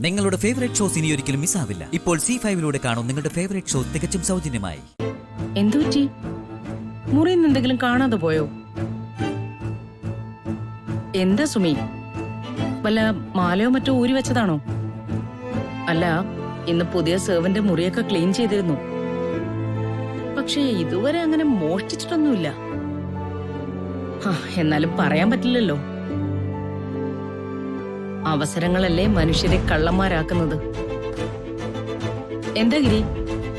നിങ്ങളുടെ favourite shows ഇനി ഒരിക്കലും മിസ്സാവില്ല. ഇപ്പോൾ C5 കാണും നിങ്ങളുടെ ഫേവറേറ്റ് ഷോ തികച്ചും സൗജന്യമായി. എന്തുപറ്റി? മുറിയിൽ നിന്ന് എന്തെങ്കിലും കാണാതെ പോയോ? എന്താ സുമി, വല്ല മാലയോ മറ്റോ ഊരി വെച്ചതാണോ? അല്ല, ഇന്ന് പുതിയ സെർവന്റ് മുറിയൊക്കെ ക്ലീൻ ചെയ്തിരുന്നു. പക്ഷേ ഇതുവരെ അങ്ങനെ മോഷ്ടിച്ചിട്ടൊന്നുമില്ല. എന്നാലും പറയാൻ പറ്റില്ലല്ലോ. അവസരങ്ങളല്ലേ മനുഷ്യരെ കള്ളന്മാരാക്കുന്നത്. എന്താ ഗിരി,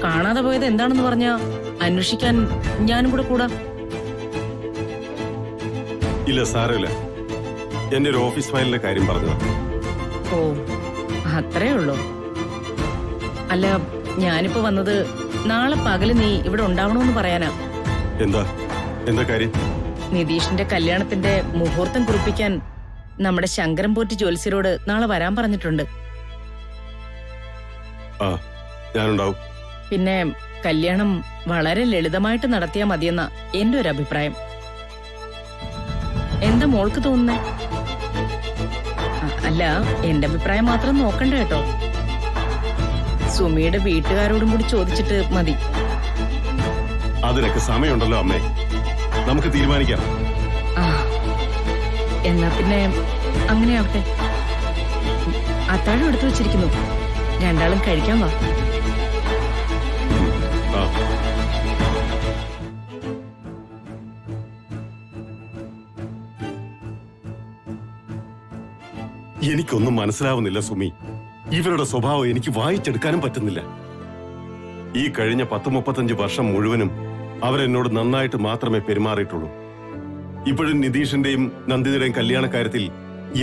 കാണാതെ പോയത് എന്താണെന്ന് പറഞ്ഞാ അന്വേഷിക്കാൻ ഞാനും കൂടെ കൂടാ. ഇല്ല സാരമില്ല, എന്റെ ഒരു ഓഫീസ് ഫയലിന്റെ കാര്യം പറഞ്ഞു. ഓ, അത്രേ ഉള്ളൂ. അല്ല, ഞാനിപ്പോ വന്നത് നാളെ പകല് നീ ഇവിടെ ഉണ്ടാവണമെന്ന് പറയാനാ. എന്താ എന്താ കാര്യം? നിതീഷിന്റെ കല്യാണത്തിന്റെ മുഹൂർത്തം കുറിപ്പിക്കാൻ നമ്മുടെ ശങ്കരം പോറ്റി ജ്യോത്സ്യരോട് നാളെ വരാൻ പറഞ്ഞിട്ടുണ്ട്. ഞാനുണ്ടാവും. പിന്നെ കല്യാണം വളരെ ലളിതമായിട്ട് നടത്തിയാ മതിയെന്ന എന്റെ ഒരു അഭിപ്രായം. എന്താ മോൾക്ക് തോന്നുന്നേ? അല്ല, എന്റെ അഭിപ്രായം മാത്രം നോക്കണ്ട കേട്ടോ. സുമിയുടെ വീട്ടുകാരോടും കൂടി ചോദിച്ചിട്ട് മതി. അതിനൊക്കെ സമയമുണ്ടല്ലോ അമ്മേ, നമുക്ക് തീരുമാനിക്കാം. എന്നാ പിന്നെ അങ്ങനെയാവട്ടെ. അത്താഴം എടുത്തു വെച്ചിരിക്കുന്നു, രണ്ടാളും കഴിക്കാൻ വാ. എനിക്കൊന്നും മനസ്സിലാവുന്നില്ല സുമി. ഇവരുടെ സ്വഭാവം എനിക്ക് വായിച്ചെടുക്കാനും പറ്റുന്നില്ല. ഈ കഴിഞ്ഞ 10-35 വർഷം മുഴുവനും അവരെന്നോട് നന്നായിട്ട് മാത്രമേ പെരുമാറിയിട്ടുള്ളൂ. ഇപ്പോഴും നിതീഷിന്റെയും നന്ദിതയുടെയും കല്യാണക്കാര്യത്തിൽ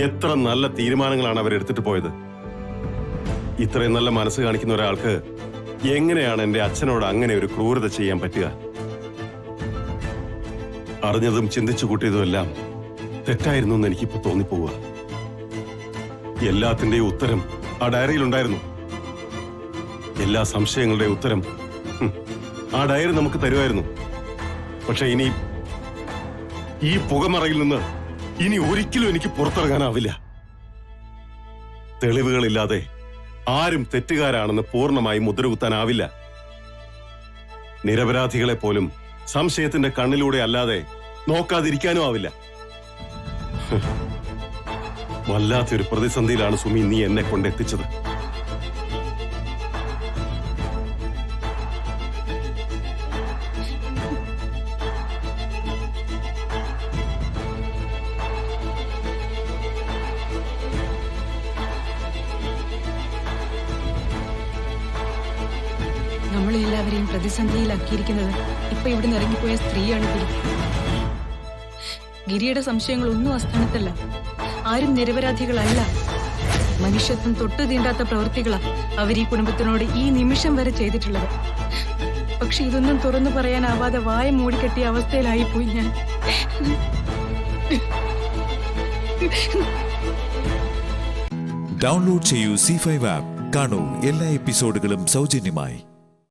എത്ര നല്ല തീരുമാനങ്ങളാണ് അവരെടുത്തിട്ട് പോയത്. ഇത്രയും നല്ല മനസ്സ് കാണിക്കുന്ന ഒരാൾക്ക് എങ്ങനെയാണ് എന്റെ അച്ഛനോട് അങ്ങനെ ഒരു ക്രൂരത ചെയ്യാൻ പറ്റുക? അറിഞ്ഞതും ചിന്തിച്ചു കൂട്ടിയതുമെല്ലാം തെറ്റായിരുന്നു എന്ന് എനിക്കിപ്പോ തോന്നിപ്പോവുക. എല്ലാത്തിന്റെയും ഉത്തരം ആ ഡയറിയിലുണ്ടായിരുന്നു. എല്ലാ സംശയങ്ങളുടെയും ഉത്തരം ആ ഡയറി നമുക്ക് തരുമായിരുന്നു. പക്ഷെ ഇനി ഈ പുകമറയിൽ നിന്ന് ഇനി ഒരിക്കലും എനിക്ക് പുറത്തിറങ്ങാനാവില്ല. തെളിവുകളില്ലാതെ ആരും തെറ്റുകാരാണെന്ന് പൂർണ്ണമായി മുദ്രകുത്താനാവില്ല. നിരപരാധികളെ പോലും സംശയത്തിന്റെ കണ്ണിലൂടെ അല്ലാതെ നോക്കാതിരിക്കാനും ആവില്ല. വല്ലാത്തൊരു പ്രതിസന്ധിയിലാണ് സുമി നീ എന്നെ കൊണ്ടെത്തിച്ചത്. നമ്മളെല്ലാവരെയും പ്രതിസന്ധിയിലാക്കിയിരിക്കുന്നത് ഇപ്പൊ ഇവിടുന്ന് ഇറങ്ങിപ്പോയ സ്ത്രീയാണ് ഗിരി. ഗിരിയുടെ സംശയങ്ങളൊന്നും അസ്ഥാനത്തല്ല. ആരും നിരപരാധികളല്ല. മനുഷ്യത്വം തൊട്ടു തീണ്ടാത്ത പ്രവൃത്തികളാ അവർ ഈ കുടുംബത്തിനോട് ഈ നിമിഷം വരെ ചെയ്തിട്ടുള്ളത്. പക്ഷെ ഇതൊന്നും തുറന്നു പറയാനാവാതെ വായ മൂടിക്കെട്ടിയ അവസ്ഥയിലായിപ്പോയി ഞാൻ. ഡൗൺലോഡ് ചെയ്യൂ C5 ആപ്പ്. കാണൂ എല്ലാ എപ്പിസോഡുകളും സൗജന്യമായി.